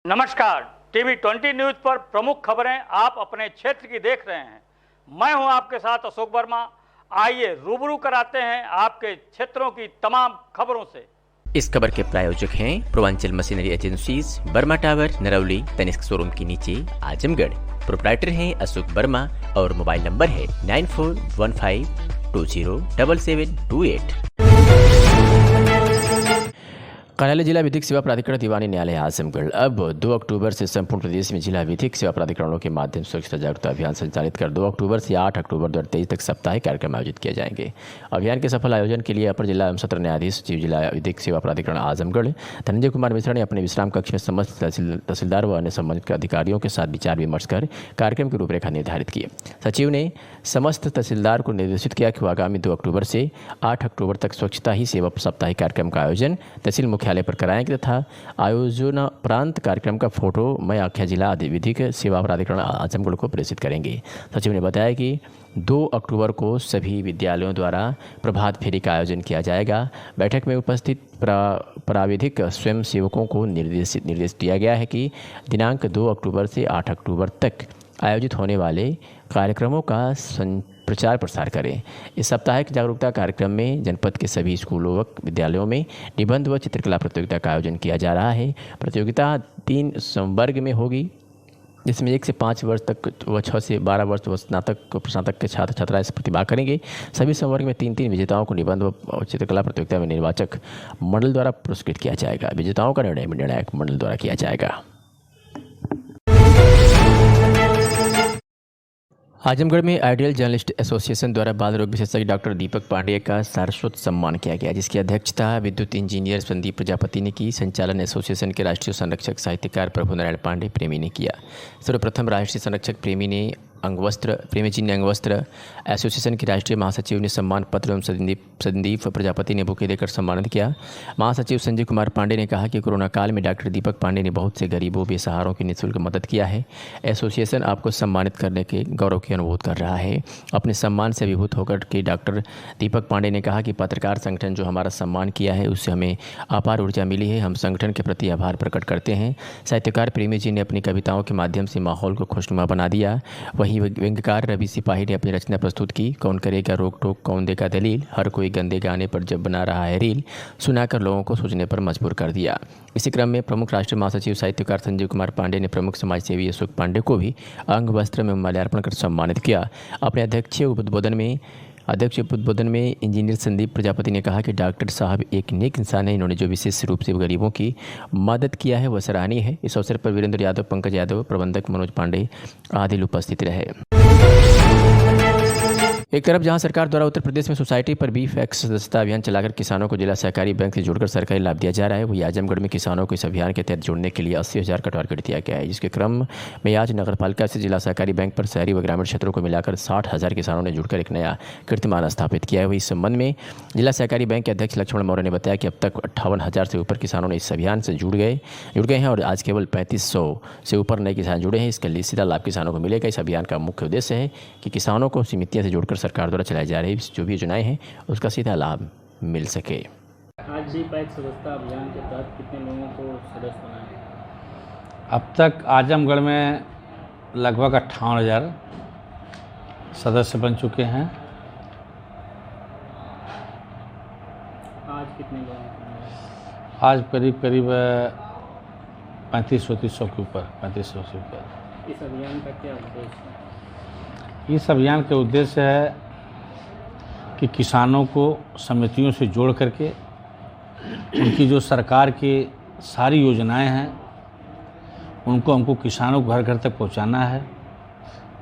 नमस्कार, TV 20 news पर प्रमुख खबरें आप अपने क्षेत्र की देख रहे हैं। मैं हूं आपके साथ अशोक वर्मा। आइए रूबरू कराते हैं आपके क्षेत्रों की तमाम खबरों से। इस खबर के प्रायोजक हैं Purvanchal machinery agencies, Burma tower, Narauli, Tanishq showroom के नीचे, आजमगढ़। प्रोप्राइटर हैं अशोक वर्मा और मोबाइल नंबर है 9415207728। कार्यालय जिला विधिक सेवा प्राधिकरण दीवानी न्यायालय आजमगढ़ अब 2 अक्टूबर से संपूर्ण प्रदेश में जिला विधिक सेवा प्राधिकरणों के माध्यम से स्वच्छता जागरूकता अभियान संचालित कर 2 अक्टूबर से 8 अक्टूबर 2023 तक साप्ताहिक कार्यक्रम आयोजित किए जाएंगे। अभियान के सफल आयोजन के लिए अपर जिला एवं सत्र न्यायाधीश सचिव जिला विधिक सेवा प्राधिकरण आजमगढ़ धनंजय कुमार मिश्रा ने अपने विश्राम कक्ष में समस्त तहसीलदार व अन्य संबंधित अधिकारियों के साथ विचार विमर्श कर कार्यक्रम की रूपरेखा निर्धारित की। सचिव ने समस्त तहसीलदार को निर्देशित किया कि आगामी 2 अक्टूबर से 8 अक्टूबर तक स्वच्छता ही सेवा साप्ताहिक कार्यक्रम का आयोजन तहसील मुख्यालय पर कराएंगे तथा आयोजनोपरांत कार्यक्रम का फोटो मैं आख्या जिला विधिक सेवा प्राधिकरण आजमगढ़ को प्रेषित करेंगे। सचिव ने बताया कि 2 अक्टूबर को सभी विद्यालयों द्वारा प्रभात फेरी का आयोजन किया जाएगा। बैठक में उपस्थित प्राविधिक स्वयं सेवकों को निर्देश दिया गया है कि दिनांक 2 अक्टूबर से 8 अक्टूबर तक आयोजित होने वाले कार्यक्रमों का प्रचार प्रसार करें। इस साप्ताहिक जागरूकता कार्यक्रम में जनपद के सभी स्कूलों व विद्यालयों में निबंध व चित्रकला प्रतियोगिता का आयोजन किया जा रहा है। प्रतियोगिता 3 संवर्ग में होगी, जिसमें 1 से 5 वर्ष तक व 6 से 12 वर्ष व स्नातक के छात्र छात्राएं इस प्रतिभाग करेंगे। सभी संवर्ग में 3 विजेताओं को निबंध व चित्रकला प्रतियोगिता में निर्वाचक मंडल द्वारा पुरस्कृत किया जाएगा। विजेताओं का निर्णय निर्णायक मंडल द्वारा किया जाएगा। आजमगढ़ में आइडियल जर्नलिस्ट एसोसिएशन द्वारा बाल रोग विशेषज्ञ डॉक्टर दीपक पांडेय का सारस्वत सम्मान किया गया, जिसकी अध्यक्षता विद्युत इंजीनियर संदीप प्रजापति ने की। संचालन एसोसिएशन के राष्ट्रीय संरक्षक साहित्यकार प्रभु नारायण पांडे प्रेमी ने किया। सर्वप्रथम राष्ट्रीय संरक्षक प्रेमी जी ने अंगवस्त्र, एसोसिएशन के राष्ट्रीय महासचिव ने सम्मान पत्र एवं संदीप प्रजापति ने बुके देकर सम्मानित किया। महासचिव संजय कुमार पांडे ने कहा कि कोरोना काल में डॉक्टर दीपक पांडे ने बहुत से गरीबों बेसहारों की निःशुल्क मदद किया है। एसोसिएशन आपको सम्मानित करने के गौरव की अनुभूत कर रहा है। अपने सम्मान से अभिभूत होकर के डॉक्टर दीपक पांडे ने कहा कि पत्रकार संगठन जो हमारा सम्मान किया है उससे हमें अपार ऊर्जा मिली है। हम संगठन के प्रति आभार प्रकट करते हैं। साहित्यकार प्रेमी जी ने अपनी कविताओं के माध्यम से माहौल को खुशनुमा बना दिया। वहीं व्यंग्यकार रवि सिपाही ने अपनी रचना प्रस्तुत की, कौन करेगा रोक टोक कौन देगा दलील, हर कोई गंदे गाने पर जब बना रहा है रील, सुनाकर लोगों को सोचने पर मजबूर कर दिया। इसी क्रम में प्रमुख राष्ट्रीय महासचिव साहित्यकार संजय कुमार पांडे ने प्रमुख समाजसेवी अशोक पांडे को भी अंग वस्त्र में माल्यार्पण कर सम्मानित किया। अपने अध्यक्षीय उद्बोधन में इंजीनियर संदीप प्रजापति ने कहा कि डॉक्टर साहब एक नेक इंसान है। इन्होंने जो विशेष रूप से गरीबों की मदद किया है वह सराहनीय है। इस अवसर पर वीरेंद्र यादव, पंकज यादव, प्रबंधक मनोज पांडे आदि उपस्थित रहे। एक तरफ जहां सरकार द्वारा उत्तर प्रदेश में सोसाइटी पर बी फैक्स सदस्यता अभियान चलाकर किसानों को जिला सहकारी बैंक से जोड़कर सरकारी लाभ दिया जा रहा है, वही आजमगढ़ में किसानों को इस अभियान के तहत जोड़ने के लिए 80,000 का टारगेट दिया गया है। जिसके क्रम में आज नगरपालिका से जिला सहकारी बैंक पर शहरी व ग्रामीण क्षेत्रों को मिलाकर 60,000 किसानों ने जुड़कर एक नया कीर्तिमान स्थापित किया है। वही इस संबंध में जिला सहकारी बैंक के अध्यक्ष लक्ष्मण मौर्य ने बताया कि अब तक 58,000 से ऊपर किसानों ने इस अभियान से जुड़ गए हैं और आज केवल 3500 से ऊपर नए किसान जुड़े हैं। इसके लिए सीधा लाभ किसानों को मिलेगा। इस अभियान का मुख्य उद्देश्य है कि किसानों को समितियों से जोड़कर सरकार द्वारा चलाए जा रही जो भी योजनाएं हैं उसका सीधा लाभ मिल सके। आज भी बैंक सदस्यता अभियान के तहत कितने लोगों को सदस्य बनाए? अब तक आजमगढ़ में लगभग 58,000 सदस्य बन चुके हैं। आज कितने लोगों को? आज करीब 3500 के ऊपर 3500 से ऊपर। इस अभियान का क्या उद्देश्य है? इस अभियान के उद्देश्य है कि किसानों को समितियों से जोड़ करके उनकी जो सरकार की सारी योजनाएं हैं उनको हमको किसानों को घर घर तक पहुंचाना है।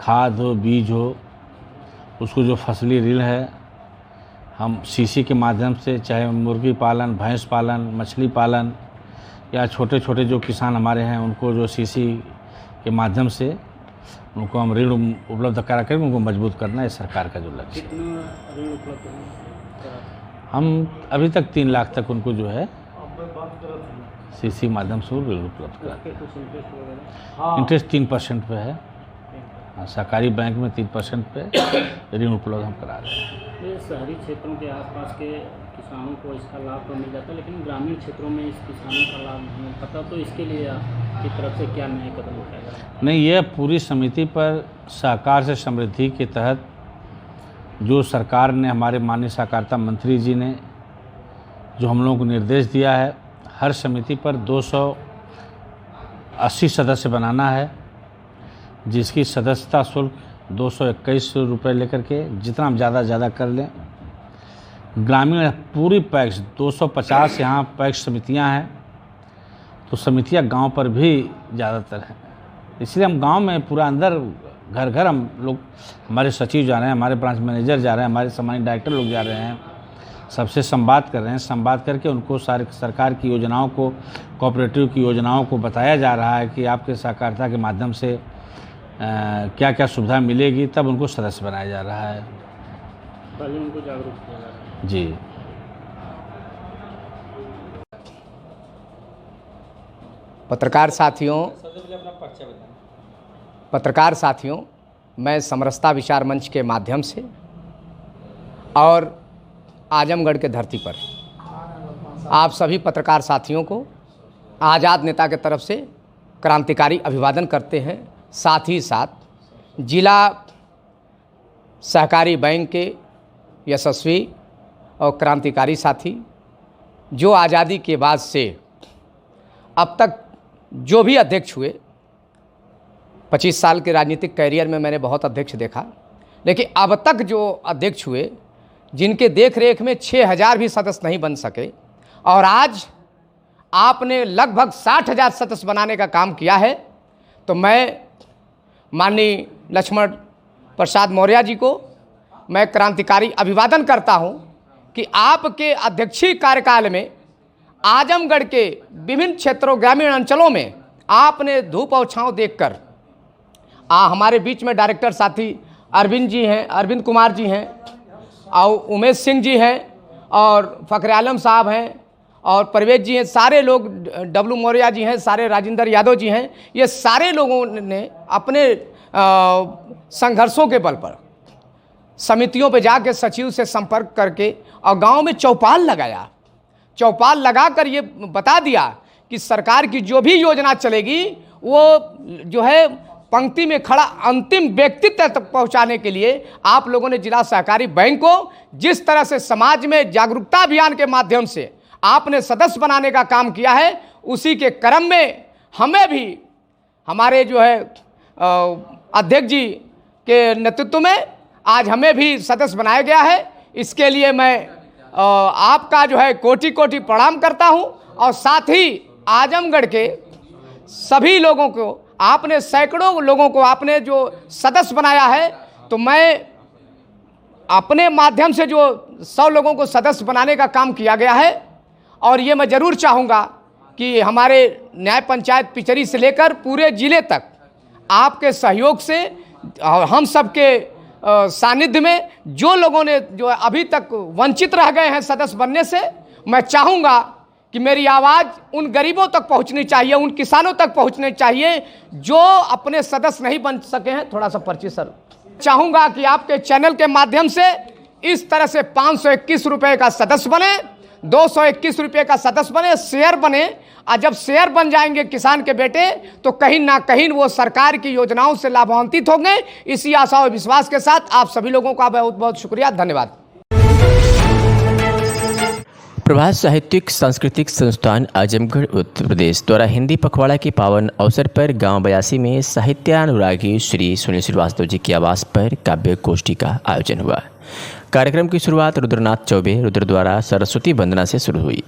खाद हो, बीज हो, उसको जो फसली ऋण है हम सीसी के माध्यम से, चाहे मुर्गी पालन, भैंस पालन, मछली पालन या छोटे छोटे जो किसान हमारे हैं उनको जो सीसी के माध्यम से उनको हम ऋण उपलब्ध करा कर उनको मजबूत करना है सरकार का जो लक्ष्य है। कितना ऋण उपलब्ध है? हम अभी तक 3 लाख तक उनको जो है सीसी माध्यम से ऋण उपलब्ध करा। इंटरेस्ट 3% पे है। सरकारी बैंक में 3% पे ऋण उपलब्ध हम करा रहे हैं। शहरी क्षेत्रों के आसपास के किसानों को इसका लाभ तो मिल जाता है, लेकिन ग्रामीण क्षेत्रों में इस किसानों का लाभ नहीं पता, तो इसके लिए की तरफ से क्या नए कदम उठाए जा रहे हैं? नहीं, ये पूरी समिति पर सहकार से समृद्धि के तहत जो सरकार ने, हमारे माननीय सहकारिता मंत्री जी ने जो हम लोगों को निर्देश दिया है, हर समिति पर 280 सदस्य बनाना है, जिसकी सदस्यता शुल्क 221 रुपये लेकर के जितना हम ज़्यादा कर लें। ग्रामीण पूरी पैक्स 250 यहाँ पैक्स समितियाँ हैं, तो समितियाँ गांव पर भी ज़्यादातर हैं, इसलिए हम गांव में पूरा अंदर घर घर हम लोग, हमारे सचिव जा रहे हैं, हमारे ब्रांच मैनेजर जा रहे हैं, हमारे सम्मानित डायरेक्टर लोग जा रहे हैं, सबसे संवाद कर रहे हैं। संवाद करके उनको सारे सरकार की योजनाओं को, कोऑपरेटिव की योजनाओं को बताया जा रहा है कि आपके सहकारिता के माध्यम से क्या क्या सुविधा मिलेगी, तब उनको सदस्य बनाया जा रहा है। पहले उनको जागरूक किया जा रहा है। जी। पत्रकार साथियों, मैं समरसता विचार मंच के माध्यम से और आजमगढ़ के धरती पर आप सभी पत्रकार साथियों को आज़ाद नेता के तरफ से क्रांतिकारी अभिवादन करते हैं। साथ ही साथ जिला सहकारी बैंक के यशस्वी और क्रांतिकारी साथी जो आज़ादी के बाद से अब तक जो भी अध्यक्ष हुए, 25 साल के राजनीतिक कैरियर में मैंने बहुत अध्यक्ष देखा, लेकिन अब तक जो अध्यक्ष हुए जिनके देख रेख में 6000 भी सदस्य नहीं बन सके, और आज आपने लगभग 60,000 सदस्य बनाने का काम किया है, तो मैं माननीय लक्ष्मण प्रसाद मौर्य जी को मैं क्रांतिकारी अभिवादन करता हूं कि आपके अध्यक्षीय कार्यकाल में आजमगढ़ के विभिन्न क्षेत्रों, ग्रामीण अंचलों में आपने धूप और छांव देखकर, हमारे बीच में डायरेक्टर साथी अरविंद जी हैं, अरविंद कुमार जी हैं, और उमेश सिंह जी हैं, और फ़खर आलम साहब हैं, और परवेज जी हैं, सारे लोग, डब्लू मौर्य जी हैं, सारे राजेंद्र यादव जी हैं, ये सारे लोगों ने अपने संघर्षों के बल पर समितियों पे जाके सचिव से संपर्क करके और गांव में चौपाल लगाया। चौपाल लगाकर ये बता दिया कि सरकार की जो भी योजना चलेगी वो जो है पंक्ति में खड़ा अंतिम व्यक्ति तक पहुंचाने के लिए आप लोगों ने जिला सहकारी बैंक को जिस तरह से समाज में जागरूकता अभियान के माध्यम से आपने सदस्य बनाने का काम किया है, उसी के क्रम में हमें भी हमारे जो है अध्यक्ष जी के नेतृत्व में आज हमें भी सदस्य बनाया गया है। इसके लिए मैं आपका जो है कोटि कोटि प्रणाम करता हूं, और साथ ही आजमगढ़ के सभी लोगों को, आपने सैकड़ों लोगों को आपने जो सदस्य बनाया है, तो मैं अपने माध्यम से जो 100 लोगों को सदस्य बनाने का काम किया गया है, और ये मैं ज़रूर चाहूँगा कि हमारे न्याय पंचायत पिचरी से लेकर पूरे ज़िले तक आपके सहयोग से और हम सबके सानिध्य में जो लोगों ने जो अभी तक वंचित रह गए हैं सदस्य बनने से, मैं चाहूँगा कि मेरी आवाज़ उन गरीबों तक पहुँचनी चाहिए, उन किसानों तक पहुँचनी चाहिए जो अपने सदस्य नहीं बन सके हैं। थोड़ा सा पर्ची सर, चाहूँगा कि आपके चैनल के माध्यम से इस तरह से 521 रुपये का सदस्य बने, 221 रुपये का सदस्य बने, शेयर बने, और जब शेयर बन जाएंगे किसान के बेटे, तो कहीं ना कहीं वो सरकार की योजनाओं से लाभान्वित होंगे। इसी आशा और विश्वास के साथ आप सभी लोगों का बहुत बहुत शुक्रिया, धन्यवाद। प्रभात साहित्यिक सांस्कृतिक संस्थान आजमगढ़ उत्तर प्रदेश द्वारा हिंदी पखवाड़ा के पावन अवसर पर गांव 82 में साहित्यानुरागी श्री सुनील श्रीवास्तव जी के आवास पर काव्य गोष्ठी का आयोजन हुआ। कार्यक्रम की शुरुआत रुद्रनाथ चौबे रुद्र द्वारा सरस्वती वंदना से शुरू हुई।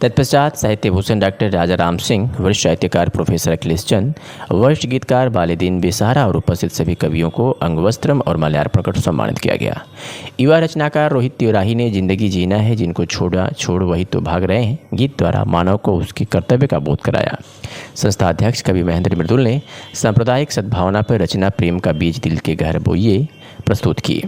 तत्पश्चात साहित्य भूषण डॉक्टर राजा राम सिंह, वरिष्ठ साहित्यकार प्रोफेसर अखिलेश चंद, वरिष्ठ गीतकार बालेदीन बेसहारा और उपस्थित सभी कवियों को अंगवस्त्रम और माल्यार्पण कर सम्मानित किया गया। युवा रचनाकार रोहित तिवारी ने जिंदगी जीना है जिनको छोड़ वही तो भाग रहे हैं गीत द्वारा मानव को उसके कर्तव्य का बोध कराया। संस्था अध्यक्ष कवि महेंद्र मृदुल ने सांप्रदायिक सद्भावना पर रचना प्रेम का बीज दिल के घर बोइए प्रस्तुत की।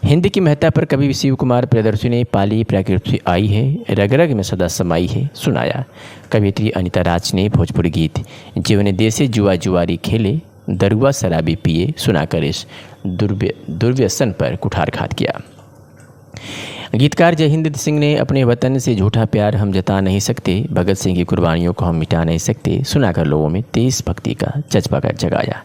हिंदी की महत्ता पर कवि शिव कुमार प्रियदर्शी ने पाली प्राकृत से आई है रग रग में सदा समाई है सुनाया। कवियत्री अनिता राज ने भोजपुरी गीत जीवन देसे जुआ जुआरी खेले दरुआ शराबी पिए सुनाकर इस दुर्व्यसन पर कुठारघात किया। गीतकार जय हिंद सिंह ने अपने वतन से झूठा प्यार हम जता नहीं सकते, भगत सिंह की कुर्बानियों को हम मिटा नहीं सकते सुनाकर लोगों में देशभक्ति का जज्बा का जगाया।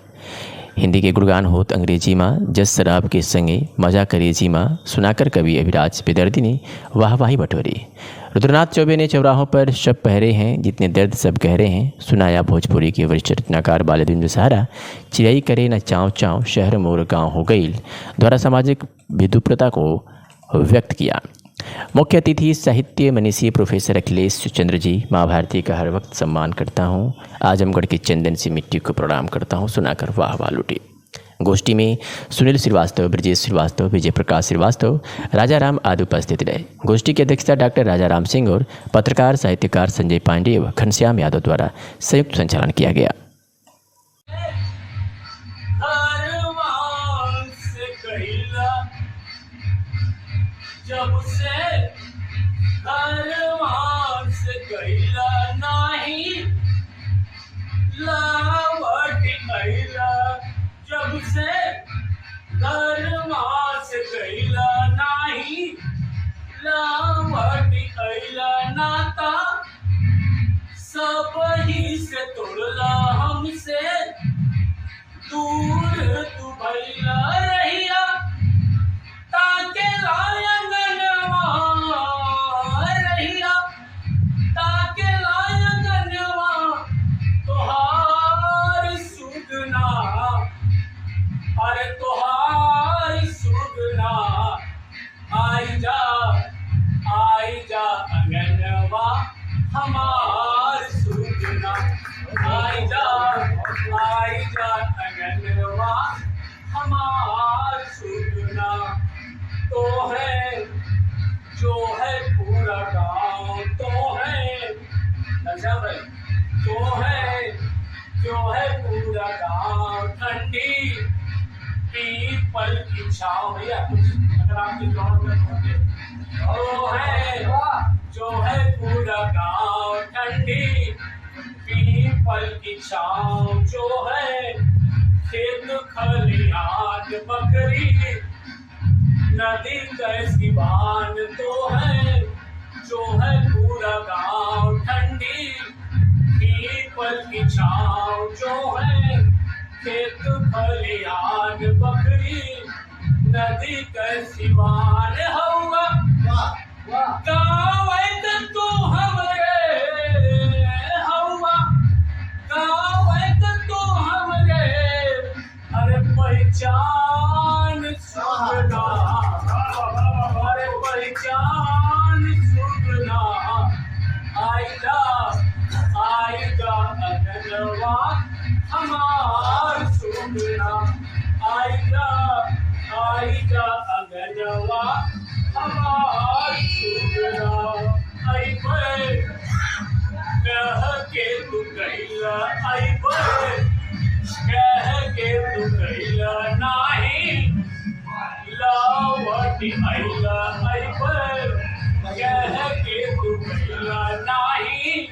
हिंदी के गुणगान होत अंग्रेजी माँ, जस शराब के संगे मजा करे जी माँ सुनाकर कवि अभिराज बेदर्दी ने वाहवाही बटोरी। रुद्रनाथ चौबे ने चौराहों पर शब पहरे हैं जितने दर्द सब गहरे हैं सुनाया भोजपुरी के वरिष्ठ रचनाकार बालदिन सहारा। चिड़ई करे न चाँव चाँव शहर मोर गाँव हो गईल द्वारा सामाजिक विद्रुपता को व्यक्त किया। मुख्य अतिथि साहित्य मनीषी प्रोफेसर अखिलेश चंद्र जी। माँ भारती का हर वक्त सम्मान करता हूँ, आजमगढ़ के चंदन से मिट्टी को प्रणाम करता हूँ सुनाकर वाह लूटी। गोष्ठी में सुनील श्रीवास्तव, ब्रजेश श्रीवास्तव, विजय प्रकाश श्रीवास्तव, राजाराम आदि उपस्थित रहे। गोष्ठी की अध्यक्षता डॉक्टर राजाराम सिंह और पत्रकार साहित्यकार संजय पांडे व घनश्याम यादव द्वारा संयुक्त संचालन किया गया। जब से घरवां से गईला नाही लावट अइला, जब से घरवां से गईला नाही लावट अइला, नाता सब ही से तोड़ला हमसे दूर तू भइला रहिया ताके लायंगनवा रहिया ताके लायंगनवा तोहार सुगना, अरे तोहार सुगना आई जा अंगनवा हमार सुगना, आई जा अंगनवा हमार सुगना। तो है जो है पूरा गांव, तो है अच्छा भाई, तो है जो है पूरा गांव ठंडी पीपल की छाँव। भैया कुछ अगर आपकी जरूरत है तो है जो है पूरा गांव ठंडी पीपल की छाँव, जो है खेत खलिहान बकरी नदी कैसी बान, तो है जो है पूरा गांव ठंडी पीपल की छाँव, जो है खेत खलिहान बकरी नदी कैसी बान। हौवा गाँव एक तू हमरे, हौवा गाँव एक तू हमरे, अरे पहचान सुगना, अरे पहचान सुगना आइला अंगनवा हमार सुगना, आइला अंगनवा हमार सुगना। आई कह के तू गईला, आई कह के तू गईला नाही लावट अइला, आई कह के तू गईला नाही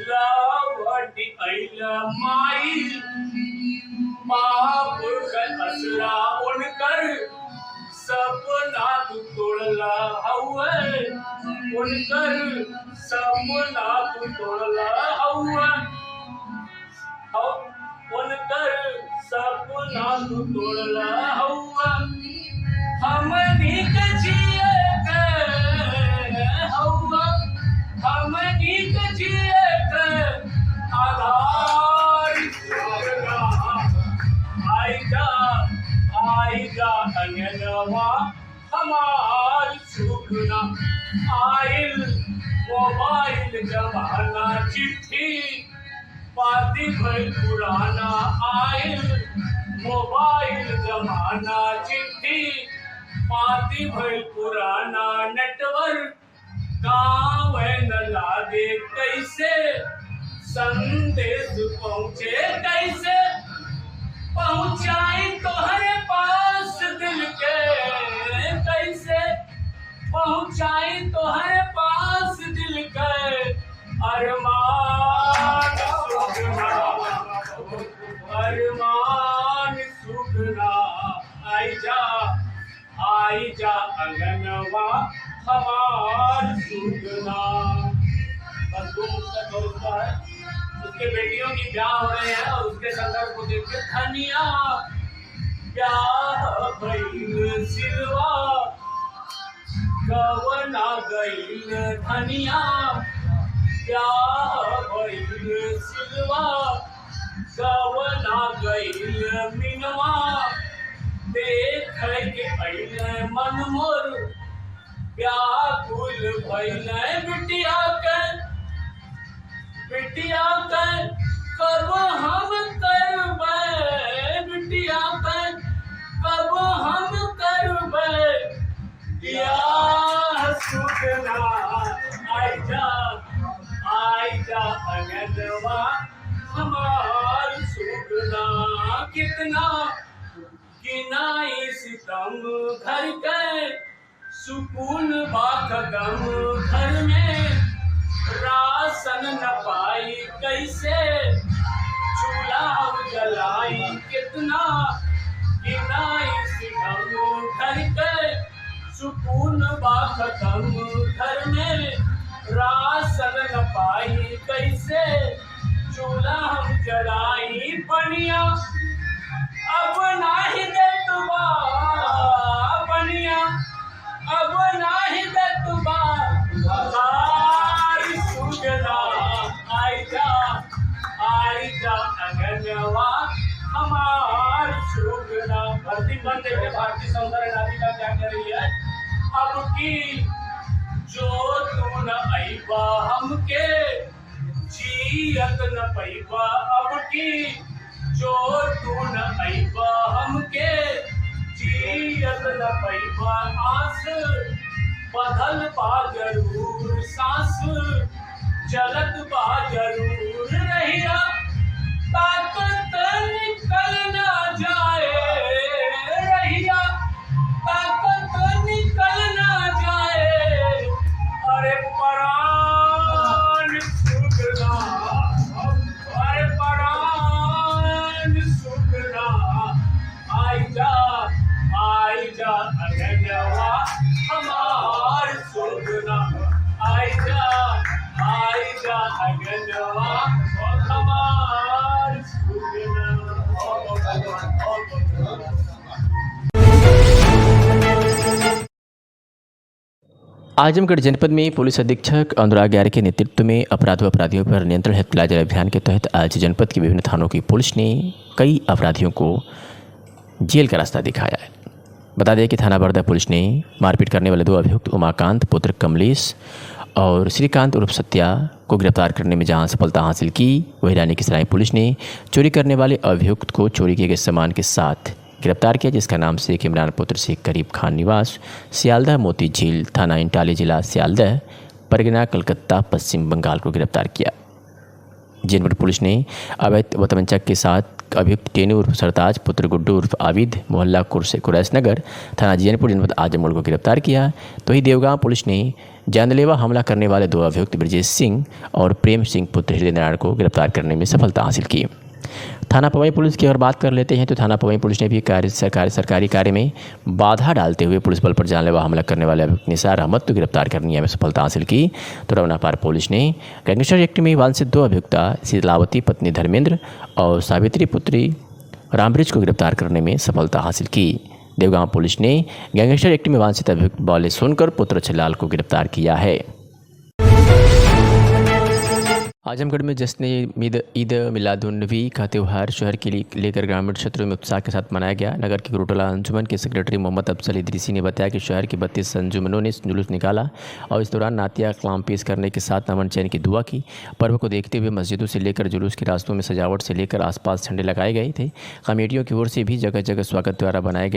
लावट अइला। माई बाप का असरा उनकर सपना तू तोड़ला हउए, उनकर सपना तू तोड़ला हउए, उनकर सपना तू तोड़ला हउआ। हमनी के जिए के हउआ, हमनी के जिए के आधार सुगना, आई जा अंगनवा हमार सुगना। आइल मोबाइल जमाना चिट्ठी पाती भइल पुराना, आइल मोबाइल जमाना चिट्ठी पाती भइल पुराना। नेटवर्क गाँव न लागे कैसे संदेश पहुँचे, कैसे पहुँचाई तोहरे पास दिल के, कैसे पहुँचाई तोहरे पास दिल के अरमान सुगना, अरमान सुगना आई जा आई जा अंगनवा हमार सुगना। बस दो मुक्ता दोस्ता है, उसके बेटियों की ब्याह हो रहे हैं और उसके संदर्भ को देख के धनिया ब्याह भइल सिलवा गवना गइल धनिया ब्याह भइल सिलवा गवना गइल मिनवा देख के अइल मन मोर व्याकुल भइल बिटिया के कब हम करबै बिटिया के कब हम करबै ब्याह सुगना। आई जा अंगनवा हमार सुगना। कितना किनाई सितम घर के सुकून बाखगम घर में राशन न पाई कैसे चूल्हा जलाई। कितना किनाई सितम घर के सुकून बाखगम घर में राशन न पाई कैसे चूल्हा हम जलाई। पनिया अब नाही देतबा पनिया अब नाही देतबा हमार सुगना। आई जा अंगनवा हमार सुगना। भर्ती बंद है भारतीय सौंदर्य नाटिका क्या कर रही है। अब की जो तू न अइबा हमके जियत न पैबा। अब की जो तू न अइबा हमके जियत न पैबा। आस बदल बा जरूर सांस चलत बा जरूर रहिया ताकत निकल न जाए रहिया ताकत निकल न जाए। अरे प्राण सुगना अरे प्राण सुगना। आई जा अंगनवा हमार सुगना। आई जा अंगनवा हमार सुगना। आजमगढ़ जनपद में पुलिस अधीक्षक अनुराग यार के नेतृत्व में अपराधियों पर नियंत्रण हेतु चलाए जा रहे अभियान के तहत आज जनपद के विभिन्न थानों की पुलिस ने कई अपराधियों को जेल का रास्ता दिखाया है। बता दें कि थाना बरदा पुलिस ने मारपीट करने वाले 2 अभियुक्त उमाकांत पुत्र कमलेश और श्रीकांत उर्फ सत्या को गिरफ्तार करने में जहां सफलता हासिल की, वहीं रानी की सराय पुलिस ने चोरी करने वाले अभियुक्त को चोरी किए गए सामान के साथ गिरफ्तार किया, जिसका नाम शेख इमरान पुत्र शेख करीब खान निवास सियालदह मोती झील थाना इंटाली जिला सियालदह परगना कलकत्ता पश्चिम बंगाल को गिरफ्तार किया। जनपद पुलिस ने अवैध वतमंचक के साथ अभियुक्त टेनू उर्फ सरताज पुत्र गुड्डू उर्फ आबिद मोहल्ला कुरैश नगर थाना जीनपुर जनपद आजमगढ़ को गिरफ्तार किया। तो ही देवगांव पुलिस ने जानलेवा हमला करने वाले 2 अभियुक्त ब्रजेश सिंह और प्रेम सिंह पुत्र हृदय नारायण को गिरफ्तार करने में सफलता हासिल की। थाना पवई पुलिस की अगर बात कर लेते हैं तो थाना पवई पुलिस ने भी सरकारी कार्य में बाधा डालते हुए पुलिस बल पर जानलेवा हमला करने वाले अभियुक्त निसार अहमद को गिरफ्तार करने में सफलता हासिल की। तो रवनापार पुलिस ने गैंगस्टर एक्ट में वांछित 2 अभियुक्ता शीतलावती पत्नी धर्मेंद्र और सावित्री पुत्री रामब्रिज को गिरफ्तार करने में सफलता हासिल की। देवगांव पुलिस ने गैंगस्टर एक्ट में वांछित अभियुक्त बौले सोनकर पुत्र छलाल को गिरफ्तार किया है। आजमगढ़ में जश्न ईद मिलादुन्नबी का त्यौहार शहर के लिए लेकर ग्रामीण क्षेत्रों में उत्साह के साथ मनाया गया। नगर के गुरुटोला अंजुमन के सेक्रेटरी मोहम्मद अफजल इदरीसी ने बताया कि शहर के 32 अंजुमनों ने जुलूस निकाला और इस दौरान नातिया कलाम पेश करने के साथ अमन चैन की दुआ की। पर्व को देखते हुए मस्जिदों से लेकर जुलूस के रास्तों में सजावट से लेकर आसपास झंडे लगाए गए थे। कमेटियों की ओर से भी जगह जगह स्वागत द्वार बनाए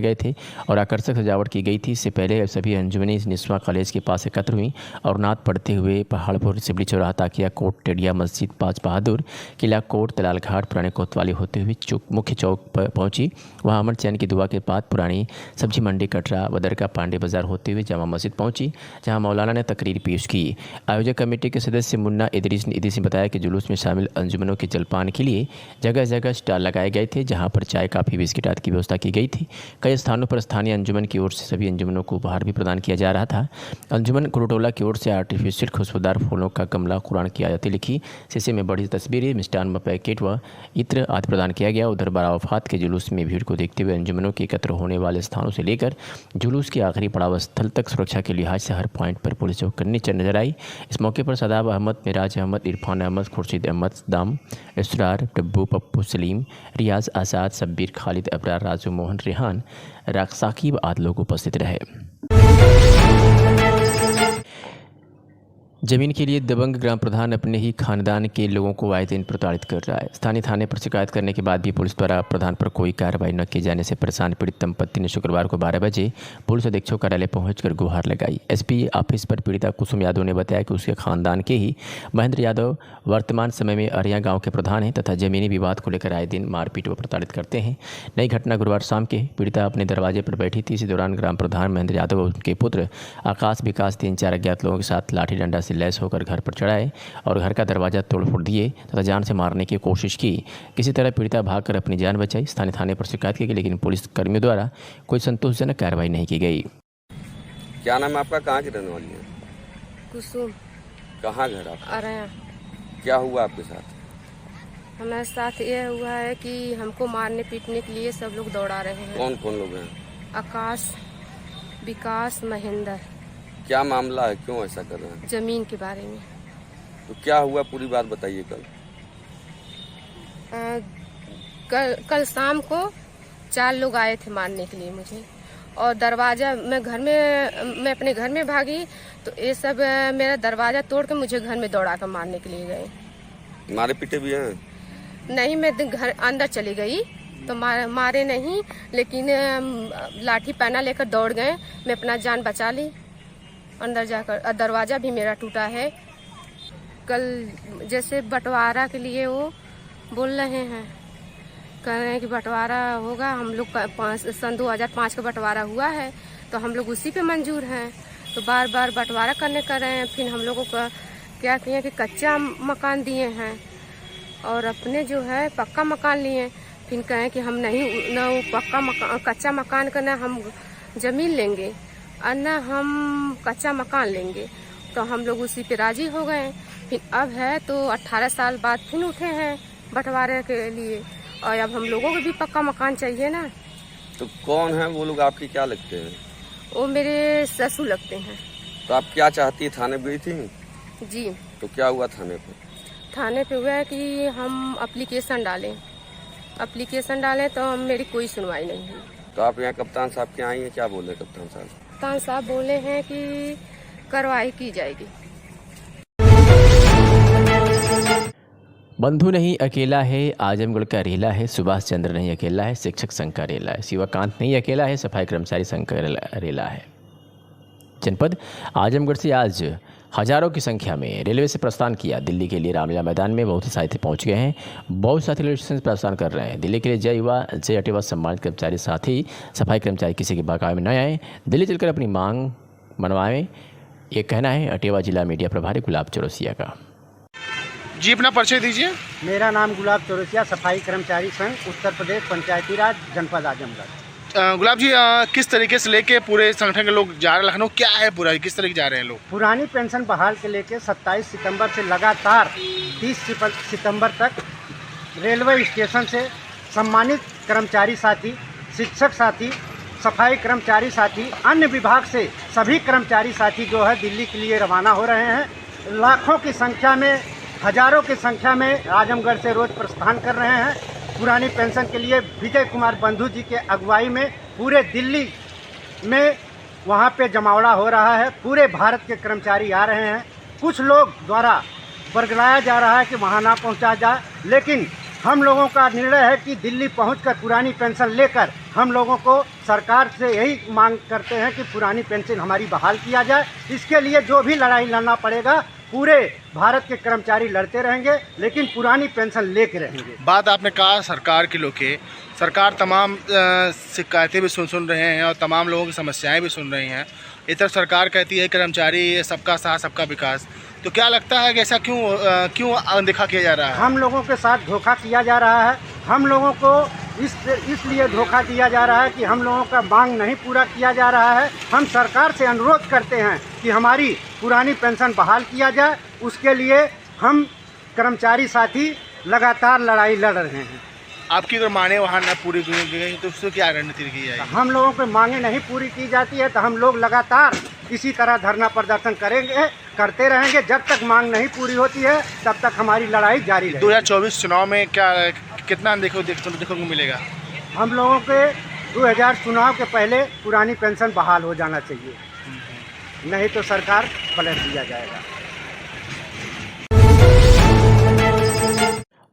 गए थे और आकर्षक सजावट की गई थी। इससे पहले सभी अंजुमनी निस्वा कॉलेज के पास एकत्र हुई और नात पढ़ते हुए पहाड़पुर सिबली चौराहा ताकिया कोट, टेडिया मस्जिद, पाँच बहादुर, किला कोट, तलाल घाट, पुराने कोतवाली होते हुए मुख्य चौक पर पहुंची। वहां अमर चैन की दुआ के बाद पुरानी सब्जी मंडी कटरा, बदरका, पांडे बाजार होते हुए जामा मस्जिद पहुंची, जहां मौलाना ने तकरीर पेश की। आयोजक कमेटी के सदस्य मुन्ना इदरीस ने बताया कि जुलूस में शामिल अंजुमनों के जलपान के लिए जगह जगह स्टॉल लगाए गए थे, जहाँ पर चाय, काफ़ी, बिस्किट आदि की व्यवस्था की गई थी। कई स्थानों पर स्थानीय अंजुमन की ओर से सभी अंजुमनों को उपहार भी प्रदान किया जा रहा था। अंजुमन कुरुटोला की ओर से आर्टिफिशियल खुशबूदार फूलों का गमला, कुरान की आयतें लिखी शीशे में बड़ी तस्वीरें, मिष्टान पैकेट व इत्र आदि प्रदान किया गया। उधर बारावफात के जुलूस में भीड़ को देखते हुए अंजुमनों के एकत्र होने वाले स्थानों से लेकर जुलूस के आखिरी पड़ाव स्थल तक सुरक्षा के लिहाज से हर पॉइंट पर पुलिस चौकन्नी नजर आई। इस मौके पर सदाब अहमद, मिराज अहमद, इरफान अहमद, खुर्शीद अहमद, दाम, इसरार, डब्बू, पप्पू, सलीम, रियाज, आज़ाद, सब्बीर, खालिद, अबरार, राजू, मोहन, रेहान, साकिब आदि लोग उपस्थित रहे। जमीन के लिए दबंग ग्राम प्रधान अपने ही खानदान के लोगों को आए दिन प्रताड़ित कर रहा है। स्थानीय थाने पर शिकायत करने के बाद भी पुलिस द्वारा प्रधान पर कोई कार्रवाई न किए जाने से परेशान पीड़ित दंपत्ति ने शुक्रवार को 12 बजे पुलिस अधीक्षक कार्यालय पहुंचकर गुहार लगाई। एसपी ऑफिस पर पीड़िता कुसुम यादव ने बताया कि उसके खानदान के ही महेंद्र यादव वर्तमान समय में अरिया गाँव के प्रधान हैं तथा जमीनी विवाद को लेकर आए दिन मारपीट व प्रताड़ित करते हैं। नई घटना गुरुवार शाम के पीड़िता अपने दरवाजे पर बैठी थी। इसी दौरान ग्राम प्रधान महेंद्र यादव और उनके पुत्र आकाश विकास 3-4 अज्ञात लोगों के साथ लाठी डंडा से लैस होकर घर पर चढ़ाए और घर का दरवाजा तोड़-फोड़ दिए तथा जान से मारने की कोशिश की। किसी तरह पीड़िता भागकर अपनी जान बचाई। स्थानीय थाने पर शिकायत की गई, लेकिन पुलिस कर्मियों द्वारा कोई संतोषजनक कार्रवाई नहीं की गई। क्या नाम है आपका? कहाँ की रहने वाली है? कुसुम। कहाँ घर आप? अरया। क्या हुआ आपके साथ? हमारे साथ ये हुआ है कि हमको मारने पीटने के लिए सब लोग दौड़ा रहे हैं। कौन कौन लोग हैं? आकाश, विकास, महेंद्र। क्या मामला है, क्यों ऐसा कर रहे हैं? जमीन के बारे में। तो क्या हुआ, पूरी बात बताइए। कल शाम को 4 लोग आए थे मारने के लिए मुझे, और दरवाजा मैं अपने घर में भागी तो ये सब मेरा दरवाजा तोड़ के मुझे घर में दौड़ा कर मारने के लिए गए। मारे पीटे भी हैं? नहीं, मैं घर अंदर चली गई तो मारे नहीं, लेकिन लाठी पैना लेकर दौड़ गए। मैं अपना जान बचा ली अंदर जाकर। दरवाज़ा भी मेरा टूटा है। कल जैसे बंटवारा के लिए वो बोल रहे हैं, कह रहे हैं कि बंटवारा होगा। हम लोग सन 2005 का बंटवारा हुआ है तो हम लोग उसी पे मंजूर हैं। तो बार बार बंटवारा करने कर रहे हैं। फिर हम लोगों को क्या किए कि कच्चा मकान दिए हैं और अपने जो है पक्का मकान लिए। फिर कहें कि हम नहीं, न वो कच्चा मकान का न हम ज़मीन लेंगे और न हम कच्चा मकान लेंगे। तो हम लोग उसी पे राजी हो गए। फिर अब है तो 18 साल बाद फिर उठे हैं बंटवारे के लिए, और अब हम लोगों को भी पक्का मकान चाहिए ना। तो कौन है वो लोग, आपकी क्या लगते हैं? वो मेरे ससुर लगते हैं। तो आप क्या चाहती है? थाने गई थी? जी। तो क्या हुआ थाने पे? थाने पे हुआ है कि हम एप्लीकेशन डालें तो मेरी कोई सुनवाई नहीं हुई। तो आप यहाँ कप्तान साहब के आई हैं, क्या बोल रहे कप्तान साहब? कप्तान साहब बोले हैं कि कार्रवाई की जाएगी। बंधु नहीं अकेला है, आजमगढ़ का रेला है। सुभाष चंद्र नहीं अकेला है, शिक्षक संघ का रेला है। शिवाकांत नहीं अकेला है, सफाई कर्मचारी संघ का रेला है। जनपद आजमगढ़ से आज हजारों की संख्या में रेलवे से प्रस्थान किया। दिल्ली के लिए रामलीला मैदान में बहुत से साथी पहुंच गए हैं। बहुत साथी रेलवे स्टेशन से प्रस्थान कर रहे हैं। दिल्ली के लिए जय युवा, जय अटेवा सम्मानित कर्मचारी साथी सफाई कर्मचारी किसी के बकावे में न आए, दिल्ली चलकर अपनी मांग मनवाएं, ये कहना है अटेवा जिला मीडिया प्रभारी गुलाब चौरसिया का। जी, अपना परिचय दीजिए। मेरा नाम गुलाब चौरसिया, सफाई कर्मचारी संघ उत्तर प्रदेश पंचायती राज जनपद आजमगढ़। गुलाब जी, किस तरीके से लेके पूरे संगठन के लोग जा रहे हैं लखनऊ? क्या है पूरा, किस तरीके जा रहे हैं लोग? पुरानी पेंशन बहाल के लेके 27 सितंबर से लगातार 30 सितंबर तक रेलवे स्टेशन से सम्मानित कर्मचारी साथी, शिक्षक साथी, सफाई कर्मचारी साथी, अन्य विभाग से सभी कर्मचारी साथी जो है दिल्ली के लिए रवाना हो रहे हैं। लाखों की संख्या में, हजारों की संख्या में आजमगढ़ से रोज प्रस्थान कर रहे हैं। पुरानी पेंशन के लिए विजय कुमार बंधु जी के अगुवाई में पूरे दिल्ली में वहाँ पे जमावड़ा हो रहा है। पूरे भारत के कर्मचारी आ रहे हैं। कुछ लोग द्वारा बरगलाया जा रहा है कि वहाँ ना पहुँचा जाए, लेकिन हम लोगों का निर्णय है कि दिल्ली पहुंचकर पुरानी पेंशन लेकर हम लोगों को सरकार से यही मांग करते हैं कि पुरानी पेंशन हमारी बहाल किया जाए। इसके लिए जो भी लड़ाई लड़ना पड़ेगा पूरे भारत के कर्मचारी लड़ते रहेंगे, लेकिन पुरानी पेंशन लेके रहेंगे। बात आपने कहा सरकार की लोग के, सरकार तमाम शिकायतें भी सुन रहे हैं और तमाम लोगों की समस्याएं भी सुन रही हैं। इधर सरकार कहती है कर्मचारी सबका साथ सबका विकास, तो क्या लगता है कि ऐसा क्यों अनदेखा किया जा रहा है? हम लोगों के साथ धोखा किया जा रहा है। हम लोगों को इसलिए धोखा दिया जा रहा है कि हम लोगों का मांग नहीं पूरा किया जा रहा है। हम सरकार से अनुरोध करते हैं कि हमारी पुरानी पेंशन बहाल किया जाए। उसके लिए हम कर्मचारी साथी लगातार लड़ाई लड़ रहे हैं। आपकी अगर मांगे वहाँ न पूरी की गई तो उससे क्या रणनीति की जाएगी? हम लोगों की मांगे नहीं पूरी की जाती है तो हम लोग लगातार इसी तरह धरना प्रदर्शन करते रहेंगे। जब तक मांग नहीं पूरी होती है तब तक हमारी लड़ाई जारी रहेगी। 2024 चुनाव में कितना देखने को मिलेगा? हम लोगों के 2000 चुनाव के पहले पुरानी पेंशन बहाल हो जाना चाहिए, नहीं तो सरकार पलट दिया जाएगा।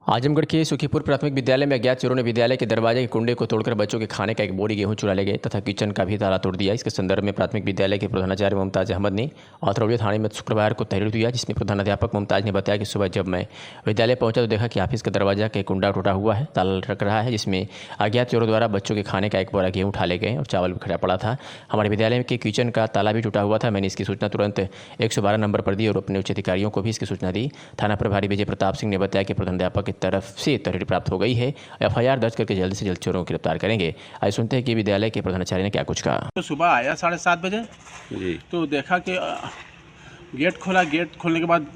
आजमगढ़ के सुखीपुर प्राथमिक विद्यालय में अज्ञात चोरों ने विद्यालय के दरवाजे के कुंडे को तोड़कर बच्चों के खाने का एक बोरी गेहूं चुरा ले गए तथा किचन का भी ताला तोड़ दिया। इसके संदर्भ में प्राथमिक विद्यालय के प्रधानाचार्य मुमताज अहमद ने औतरौलिया थाने में शुक्रवार को तहरीर दिया, जिसमें प्रधानाध्यापक मुमताज ने बताया कि सुबह जब मैं विद्यालय पहुंचा तो देखा कि ऑफिस का दरवाजा का कुंडा टूटा हुआ है, ताला लटक रहा है, जिसमें अज्ञात चोरों द्वारा बच्चों के खाने का एक बोरा गेहूँ उठा ले गए और चावल भी खड़ा पड़ा था। हमारे विद्यालय के किचन का ताला भी टूटा हुआ था। मैंने इसकी सूचना तुरंत 112 नंबर पर दी और अपने उच्च अधिकारियों को भी इसकी सूचना दी। थाना प्रभारी विजय प्रताप सिंह ने बताया कि प्रधानाध्यापक की तरफ से प्राप्त हो गई है। एफआईआर दर्ज करके जल्द से जल्द चोरों को गिरफ्तार करेंगे। आइए सुनते हैं कि विद्यालय के प्रधानाचार्य ने क्या कुछ कहा। तो सुबह आया 7:30 बजे जी, तो देखा कि गेट खोला। गेट खोलने के बाद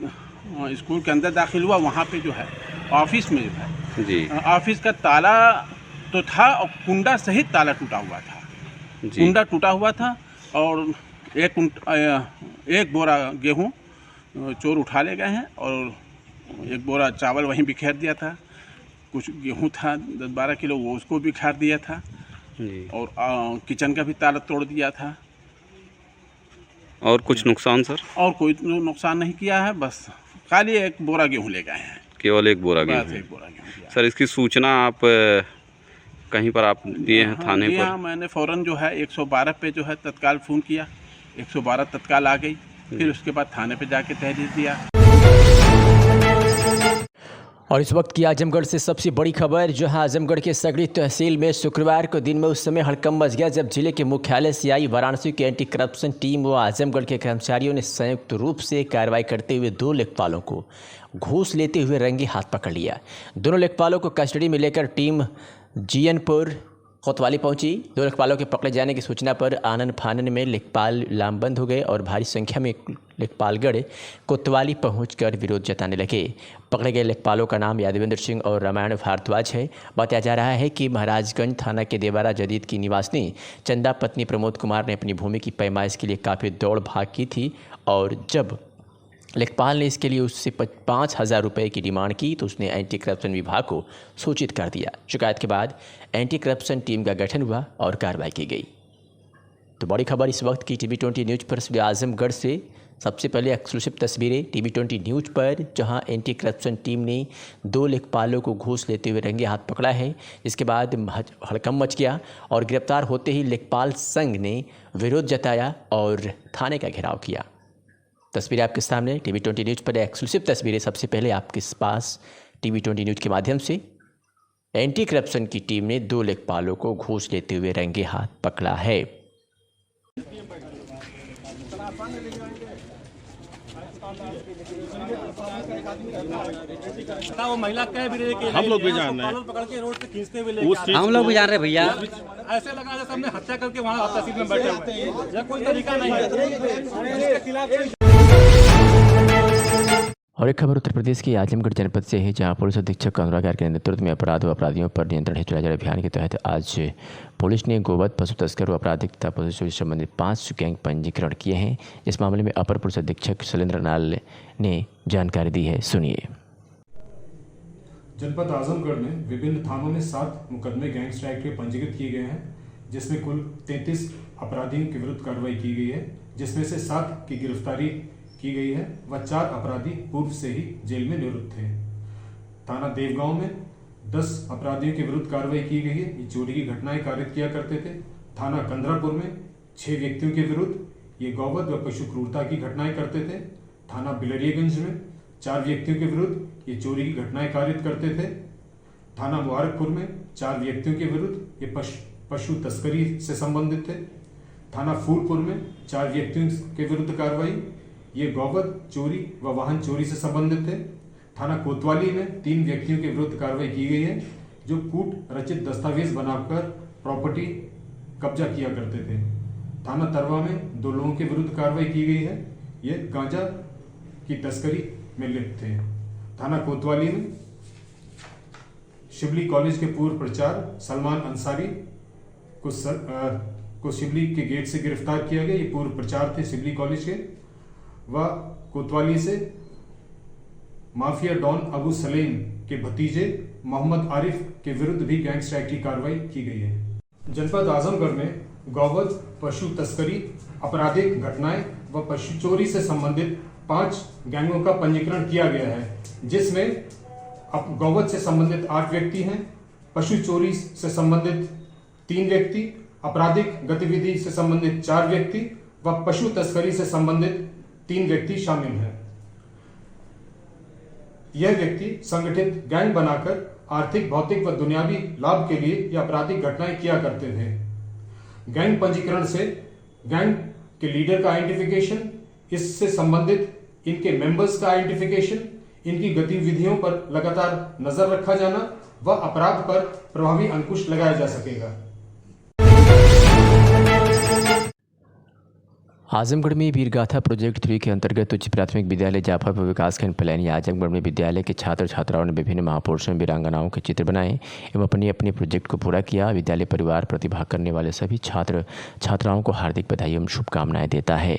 स्कूल के अंदर दाखिल हुआ। वहाँ पे जो है ऑफिस में जो है जी, ऑफिस का ताला तो था और कुंडा सहित ताला टूटा हुआ था। कुंडा टूटा हुआ था और एक बोरा गेहूँ चोर उठा ले गए हैं और एक बोरा चावल वहीं बिखेर दिया था। कुछ गेहूं था 10-12 किलो, वो उसको बिखेर दिया था जी। और किचन का भी ताला तोड़ दिया था। और कुछ नुकसान सर? और कोई नुकसान नहीं किया है, बस खाली एक बोरा गेहूं ले गए हैं। केवल एक बोरा गेहूं? सर इसकी सूचना आप कहीं पर आप दिए हैं थाने पर? हाँ, मैंने फ़ौरन जो है 112 पे जो है तत्काल फ़ोन किया। 112 तत्काल आ गई। फिर उसके बाद थाने पे जाके तहरीर दिया। और इस वक्त की आजमगढ़ से सबसे बड़ी खबर, जहां आजमगढ़ के सगड़ी तहसील में शुक्रवार को दिन में उस समय हड़कंप मच गया जब जिले के मुख्यालय से आई वाराणसी की एंटी करप्शन टीम व आजमगढ़ के कर्मचारियों ने संयुक्त रूप से कार्रवाई करते हुए 2 लेखपालों को घूस लेते हुए रंगे हाथ पकड़ लिया। दोनों लेखपालों को कस्टडी में लेकर टीम जीएनपुर कोतवाली पहुंची। 2 लेखपालों के पकड़े जाने की सूचना पर आनन फानन में लेखपाल लामबंद हो गए और भारी संख्या में लेखपालगढ़ कोतवाली पहुंचकर विरोध जताने लगे। पकड़े गए लेखपालों का नाम यादवेंद्र सिंह और रामायण भारद्वाज है। बताया जा रहा है कि महाराजगंज थाना के देवारा जदीद की निवासिनी चंदा पत्नी प्रमोद कुमार ने अपनी भूमि की पैमाइश के लिए काफ़ी दौड़ भाग की थी और जब लेखपाल ने इसके लिए उससे 5,000 रुपये की डिमांड की तो उसने एंटी करप्शन विभाग को सूचित कर दिया। शिकायत के बाद एंटी करप्शन टीम का गठन हुआ और कार्रवाई की गई। तो बड़ी खबर इस वक्त की TV20 न्यूज़ पर आजमगढ़ से सबसे पहले एक्सक्लूसिव तस्वीरें TV20 न्यूज़ पर, जहां एंटी करप्शन टीम ने 2 लेखपालों को घूस लेते हुए रंगे हाथ पकड़ा है। इसके बाद हड़कंप मच गया और गिरफ्तार होते ही लेखपाल संघ ने विरोध जताया और थाने का घेराव किया। तस्वीरें आपके सामने TV20 न्यूज़ पर एक्सक्लूसिव तस्वीरें सबसे पहले आपके पास TV20 न्यूज़ के माध्यम से। एंटी करप्शन की टीम ने 2 लेखपालों को घूस लेते हुए रंगे हाथ पकड़ा है। हम लोग भी जान रहे हैं, हम लोग भी जान रहे भैया। ऐसे लगा जैसे हमने हत्या करके वहाँ तहसील में बैठे हुए, यह कोई तरीका नहीं है। और एक खबर उत्तर प्रदेश के आजमगढ़ जनपद से है, जहां पुलिस अधीक्षक अनुराग आर के नेतृत्व में अपराध व अपराधियों पर नियंत्रण हेतु चलाए जा रहे अभियान के तहत आज पुलिस ने गोवध पशु तस्कर व आपराधिक तथा पशु से संबंधित 5 गैंग पंजीकरण किए हैं। इस मामले में अपर पुलिस अधीक्षक शैलेंद्र नाल ने जानकारी दी है, सुनिए। जनपद आजमगढ़ में विभिन्न थानों में 7 मुकदमे गैंगस्टर एक्ट के पंजीकृत किए गए हैं, जिसमें कुल 33 अपराधियों के विरुद्ध कार्रवाई की गई है, जिसमें से 7 की गिरफ्तारी की गई है व 4 अपराधी पूर्व से ही जेल में निवृत्त थे। थाना देवगांव में 10 अपराधियों के विरुद्ध कार्रवाई की गई है। ये चोरी की घटनाएं कारित किया करते थे। थाना कंदरापुर में 6 व्यक्तियों के विरुद्ध ये गौवध व पशु क्रूरता की घटनाएं करते थे। थाना बिलरियागंज में 4 व्यक्तियों के विरुद्ध ये चोरी की घटनाएं कारित करते थे। थाना मुबारकपुर में 4 व्यक्तियों के विरुद्ध ये पशु तस्करी से संबंधित थे। थाना फूलपुर में 4 व्यक्तियों के विरुद्ध कार्रवाई, ये गौवध चोरी व वाहन चोरी से संबंधित थे। थाना कोतवाली में 3 व्यक्तियों के विरुद्ध कार्रवाई की गई है जो कूट रचित दस्तावेज बनाकर प्रॉपर्टी कब्जा किया करते थे। थाना तरवा में 2 लोगों के विरुद्ध कार्रवाई की गई है, ये गांजा की तस्करी में लिप्त थे। थाना कोतवाली में शिबली कॉलेज के पूर्व प्राचार्य सलमान अंसारी को शिबली के गेट से गिरफ्तार किया गया। ये पूर्व प्राचार्य थे शिबली कॉलेज के। व कोतवाली से माफिया डॉन अबू सलीम के भतीजे मोहम्मद आरिफ के विरुद्ध भी गैंगस्टर एक्ट की कार्रवाई की गई है। जनपद आजमगढ़ में गौवध, पशु तस्करी, आपराधिक घटनाएं व पशु चोरी से संबंधित 5 गैंगों का पंजीकरण किया गया है, जिसमें गौवध से संबंधित 8 व्यक्ति हैं, पशु चोरी से संबंधित 3 व्यक्ति, आपराधिक गतिविधि से संबंधित 4 व्यक्ति व पशु तस्करी से संबंधित 3 व्यक्ति शामिल हैं। यह व्यक्ति संगठित गैंग बनाकर आर्थिक, भौतिक व दुनियावी लाभ के लिए यह आपराधिक घटनाएं किया करते थे। गैंग पंजीकरण से गैंग के लीडर का आइडेंटिफिकेशन, इससे संबंधित इनके मेंबर्स का आइडेंटिफिकेशन, इनकी गतिविधियों पर लगातार नजर रखा जाना व अपराध पर प्रभावी अंकुश लगाया जा सकेगा। आजमगढ़ में वीरगाथा प्रोजेक्ट 3 के अंतर्गत उच्च प्राथमिक विद्यालय जाफरपुर विकासखंड पलैनी आजमगढ़ में विद्यालय के छात्र छात्राओं ने विभिन्न महापुरुषों में वीरांगनाओं के चित्र बनाए एवं अपने अपने प्रोजेक्ट को पूरा किया। विद्यालय परिवार प्रतिभाग करने वाले सभी छात्र छात्राओं को हार्दिक बधाई एवं शुभकामनाएं देता है।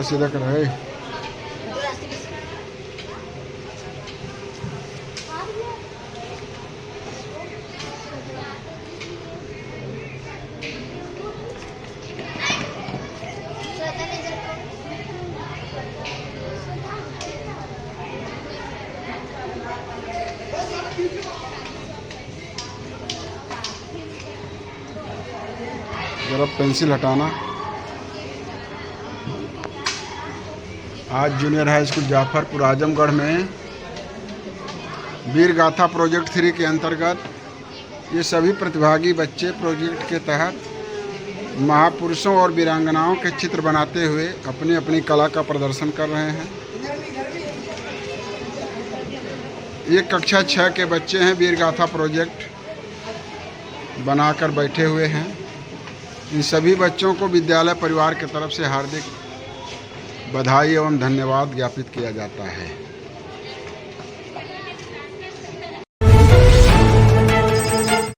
सीधा कर रहा है। जरा पेंसिल हटाना। आज junior high school Jafarpur Azamgarh में वीरगाथा प्रोजेक्ट 3 के अंतर्गत ये सभी प्रतिभागी बच्चे प्रोजेक्ट के तहत महापुरुषों और वीरांगनाओं के चित्र बनाते हुए अपनी अपनी कला का प्रदर्शन कर रहे हैं। ये कक्षा 6 के बच्चे हैं, वीरगाथा प्रोजेक्ट बनाकर बैठे हुए हैं। इन सभी बच्चों को विद्यालय परिवार की तरफ से हार्दिक बधाई एवं धन्यवाद ज्ञापित किया जाता है।